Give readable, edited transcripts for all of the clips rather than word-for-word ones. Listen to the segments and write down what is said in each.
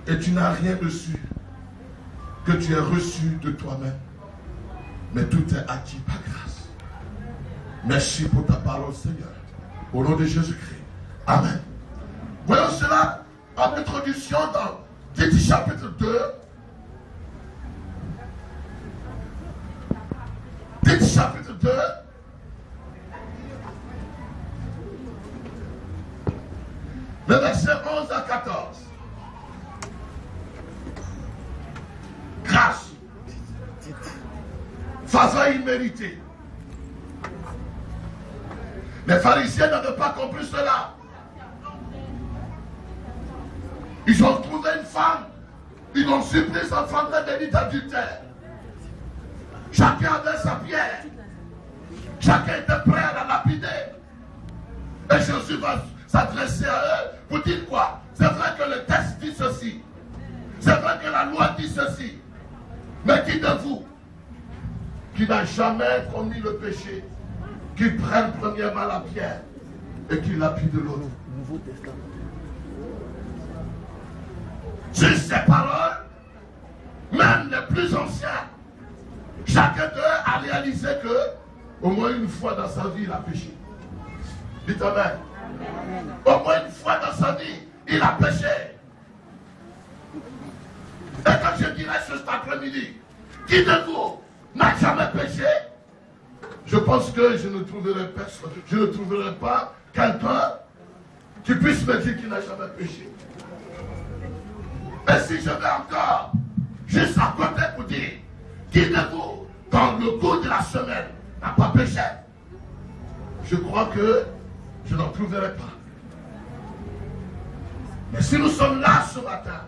Et tu n'as rien reçu que tu aies reçu de toi-même. Mais tout est acquis par grâce. Merci pour ta parole, Seigneur. Au nom de Jésus-Christ. Amen. Voyons cela en introduction dans Tite chapitre 2. Tite chapitre 2. Le verset 11 à 14. Grâce. Faveur imméritée. Les pharisiens n'avaient pas compris cela. Ils ont trouvé une femme. Ils l'ont surpris en train de délit d'adultère. Chacun avait sa pierre. Chacun était prêt à la lapider. Et Jésus va s'adresser à eux pour dire quoi? C'est vrai que le texte dit ceci. C'est vrai que la loi dit ceci. Mais qui de vous qui n'a jamais commis le péché, qui prenne premièrement la pierre et qui lapide l'autre? Sur ces paroles, même les plus anciens, chacun d'eux a réalisé que au moins une fois dans sa vie, il a péché. Dites amen. Au moins une fois dans sa vie, il a péché. Et quand je dirais cet après-midi, qui de vous n'a jamais péché? Je pense que je ne trouverai personne, je ne trouverai pas quelqu'un qui puisse me dire qu'il n'a jamais péché. Et si je vais encore juste à côté pour dire, qui de vous, dans le cours de la semaine, n'a pas péché? Je crois que je n'en trouverai pas. Mais si nous sommes là ce matin,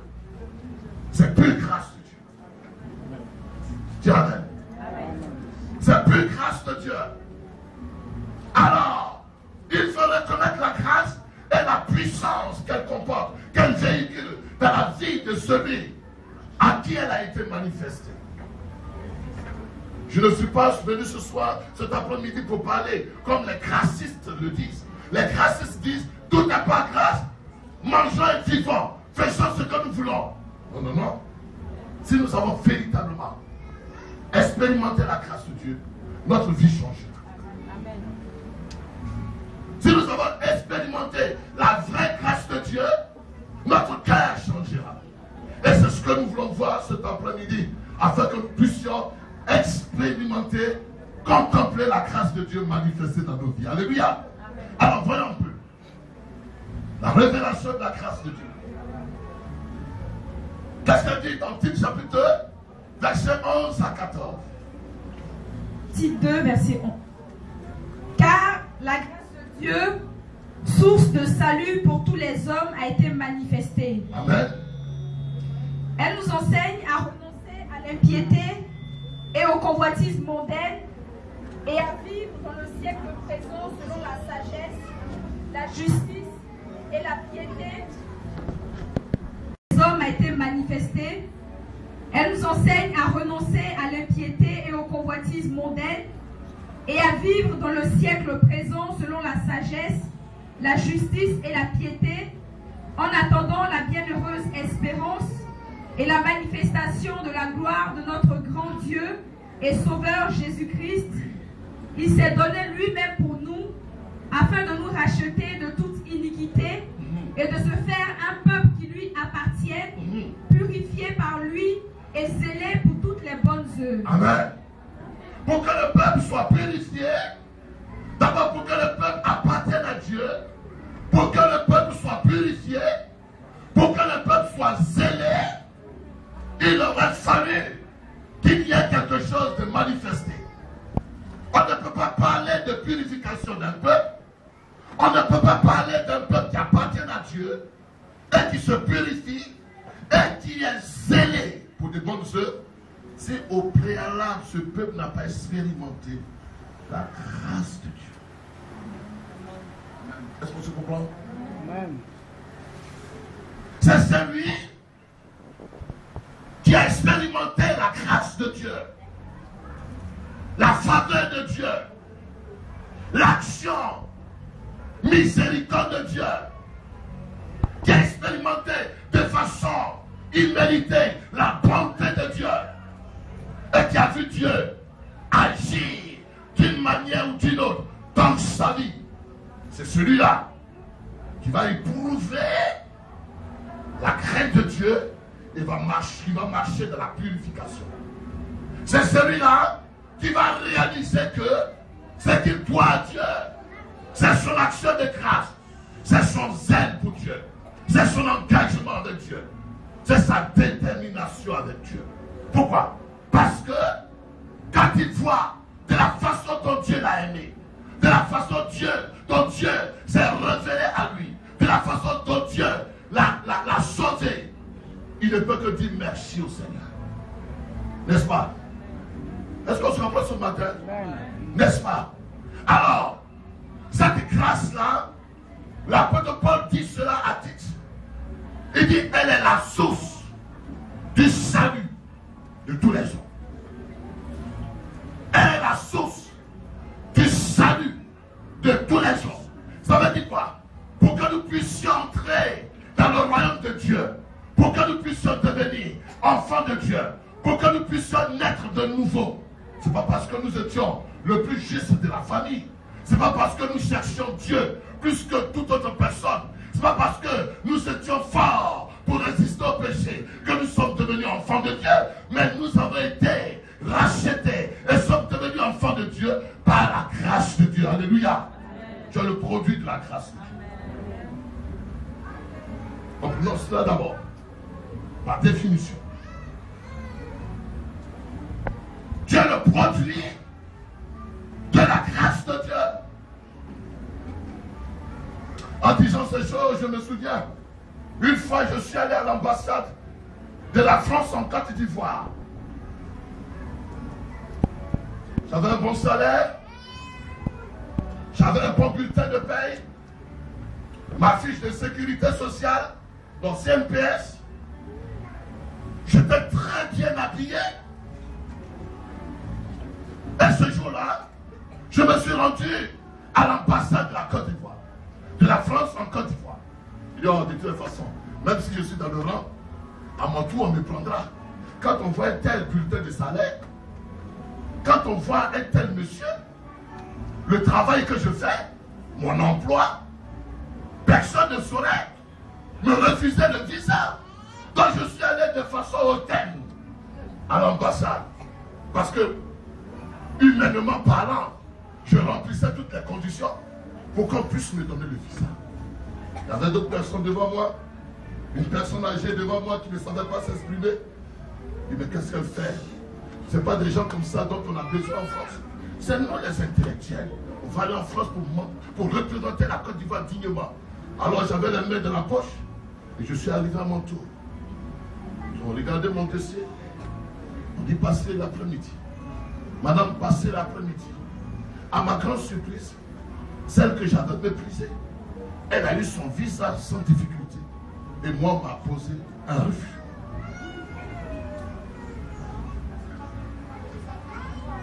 c'est plus grâce de Dieu. Dis amen. C'est plus grâce de Dieu. Alors, il faut reconnaître la grâce et la puissance qu'elle comporte, qu'elle véhicule dans la vie de celui à qui elle a été manifestée. Je ne suis pas venu ce soir, cet après-midi, pour parler comme les gracistes le disent. Les gracistes disent, tout n'est pas grâce, mangeons et vivons, faisons ce que nous voulons. Non, non, non. Si nous avons véritablement expérimenté la grâce de Dieu, notre vie changera. Amen. Si nous avons expérimenté la vraie grâce de Dieu, notre cœur changera. Et c'est ce que nous voulons voir cet après-midi, afin que nous puissions expérimenter, contempler la grâce de Dieu manifestée dans nos vies. Alléluia. Amen. Alors voyons un peu la révélation de la grâce de Dieu. Qu'est-ce qu'elle dit dans Tite chapitre 2, verset 11 à 14? Tite 2, verset 11. Car la grâce de Dieu, source de salut pour tous les hommes, a été manifestée. Amen. Elle nous enseigne à renoncer à l'impiété et aux convoitises mondaines et à vivre dans le siècle présent selon la sagesse, la justice et la piété. Les hommes a été manifestée. Elle nous enseigne à renoncer à l'impiété et aux convoitises mondaines et à vivre dans le siècle présent selon la sagesse, la justice et la piété, en attendant la bienheureuse espérance et la manifestation de la gloire de notre grand Dieu et Sauveur Jésus-Christ. Il s'est donné lui-même pour nous, afin de nous racheter de toute iniquité et de se faire un peuple qui lui appartienne, purifié par lui et zélé pour toutes les bonnes œuvres. Amen. Pour que le peuple soit purifié, d'abord pour que le peuple appartienne à Dieu, pour que le peuple soit purifié, pour que le peuple soit zélé, il aurait fallu qu'il y ait quelque chose de manifesté. On ne peut pas parler de purification d'un peuple, on ne peut pas parler d'un peuple qui appartient à Dieu et qui se purifie et qui est zélé pour des bonnes œuvres, si au préalable ce peuple n'a pas expérimenté la grâce de Dieu. Est-ce qu'on se comprend? Amen. C'est celui qui a expérimenté la grâce de Dieu, la faveur de Dieu, l'action, miséricorde de Dieu, qui a expérimenté de façon il méritait la bonté de Dieu et qui a vu Dieu agir d'une manière ou d'une autre dans sa vie, c'est celui-là qui va éprouver la crainte de Dieu et va marcher dans la purification. C'est celui-là qui va réaliser que ce qu'il doit à Dieu, c'est son action de grâce, c'est son zèle pour Dieu, c'est son engagement avec Dieu, c'est sa détermination avec Dieu. Pourquoi? Parce que quand il voit de la façon dont Dieu l'a aimé, de la façon dont Dieu s'est révélé à lui, de la façon dont Dieu l'a sauvé, il ne peut que dire merci au Seigneur. N'est-ce pas? Est-ce qu'on se comprend ce matin? N'est-ce pas? Alors, cette grâce-là, l'apôtre Paul dit cela à Tite. Il dit, elle est la source du salut de tous les hommes. Elle est la source du salut de tous les hommes. Ça veut dire quoi? Pour que nous puissions entrer dans le royaume de Dieu, pour que nous puissions devenir enfants de Dieu, pour que nous puissions naître de nouveau. Ce n'est pas parce que nous étions le plus juste de la famille. Ce n'est pas parce que nous cherchions Dieu plus que toute autre personne. Ce n'est pas parce que nous étions forts pour résister au péché que nous sommes devenus enfants de Dieu. Mais nous avons été rachetés et sommes devenus enfants de Dieu par la grâce de Dieu. Alléluia. Tu es le produit de la grâce de Dieu. Donc prenons cela d'abord. Par définition. Tu es le produit de la grâce de Dieu. En disant ces choses, je me souviens, une fois je suis allé à l'ambassade de la France en Côte d'Ivoire. J'avais un bon salaire, j'avais un bon bulletin de paye, ma fiche de sécurité sociale, dans CNPS. J'étais très bien habillé. Et ce jour-là, je me suis rendu à l'ambassade de la Côte d'Ivoire, de la France en Côte d'Ivoire. Il dit, oh, de toute façon, même si je suis dans le rang, à mon tour, on me prendra. Quand on voit un tel bulletin de salaire, quand on voit un tel monsieur, le travail que je fais, mon emploi, personne ne saurait me refuser le visa. Donc je suis allé de façon hautaine à l'ambassade. Parce que, humainement parlant, je remplissais toutes les conditions pour qu'on puisse me donner le visa. Il y avait d'autres personnes devant moi, une personne âgée devant moi qui ne savait pas s'exprimer. Il dit, mais qu'est-ce qu'elle fait? Ce n'est pas des gens comme ça dont on a besoin en France. C'est nous les intellectuels. On va aller en France pour représenter la Côte d'Ivoire dignement. Alors j'avais les mains dans la poche et je suis arrivé à mon tour. Ils ont regardé mon dossier. On dit passer l'après-midi. Madame, passez l'après-midi. À ma grande surprise, celle que j'avais méprisée, elle a eu son visa sans difficulté. Et moi, on m'a posé un refus.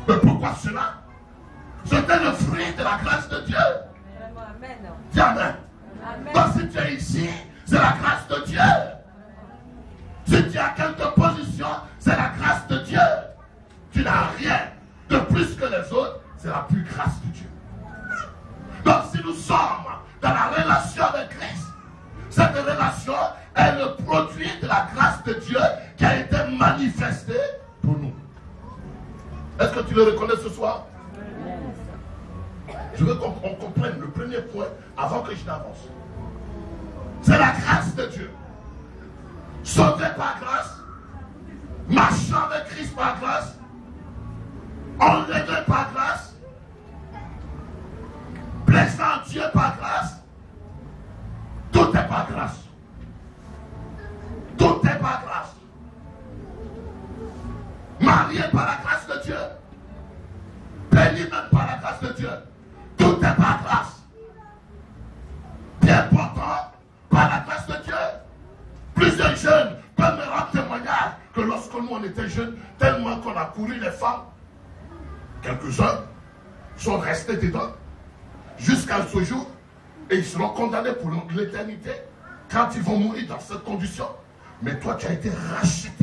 Mais pourquoi cela? C'était le fruit de la grâce de Dieu. Amen. Dis amen. Donc si tu es ici, c'est la grâce de Dieu. Si tu as quelque position, c'est la grâce de Dieu. Tu n'as rien de plus que les autres, c'est la plus grâce de Dieu. Donc si nous sommes dans la relation avec Christ, cette relation est le produit de la grâce de Dieu qui a été manifestée pour nous. Est-ce que tu le reconnais ce soir? Je veux qu'on comprenne le premier point avant que je n'avance. C'est la grâce de Dieu. Sauvé par grâce, marchant avec Christ par grâce, enlevé par grâce, plaisant à Dieu par grâce. Tout est par grâce. Tout est par grâce. Marié par la grâce de Dieu. Béni même par la grâce de Dieu. Tout est par grâce. Bien portant par la grâce de Dieu. Plusieurs jeunes peuvent me rendre témoignage que lorsque nous on était jeunes, tellement qu'on a couru les femmes, quelques-uns sont restés dedans jusqu'à ce jour et ils seront condamnés pour l'éternité quand ils vont mourir dans cette condition. Mais toi, tu as été racheté